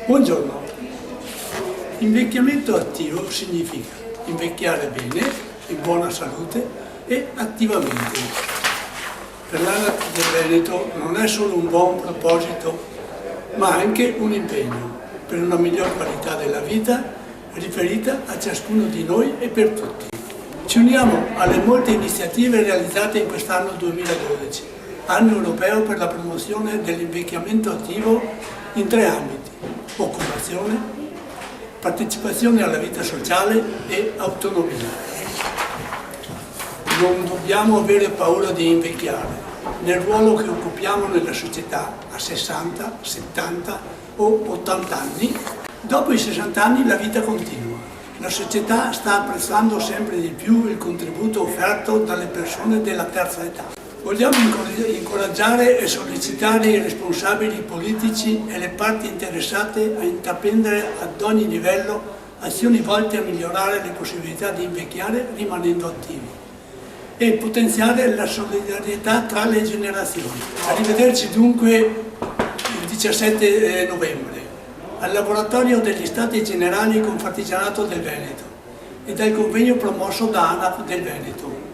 Buongiorno. Invecchiamento attivo significa invecchiare bene, in buona salute e attivamente. Per l'ANAC del Veneto non è solo un buon proposito, ma anche un impegno per una miglior qualità della vita riferita a ciascuno di noi e per tutti. Ci uniamo alle molte iniziative realizzate in quest'anno 2012, anno europeo per la promozione dell'invecchiamento attivo in 3 ambiti: occupazione, partecipazione alla vita sociale e autonomia. Non dobbiamo avere paura di invecchiare nel ruolo che occupiamo nella società a 60, 70 o 80 anni. Dopo i 60 anni la vita continua. La società sta apprezzando sempre di più il contributo offerto dalle persone della terza età. Vogliamo incoraggiare e sollecitare i responsabili politici e le parti interessate a intraprendere ad ogni livello azioni volte a migliorare le possibilità di invecchiare rimanendo attivi e potenziare la solidarietà tra le generazioni. Arrivederci dunque il 17 novembre al laboratorio degli Stati Generali Confartigianato del Veneto e dal convegno promosso da ANAC del Veneto.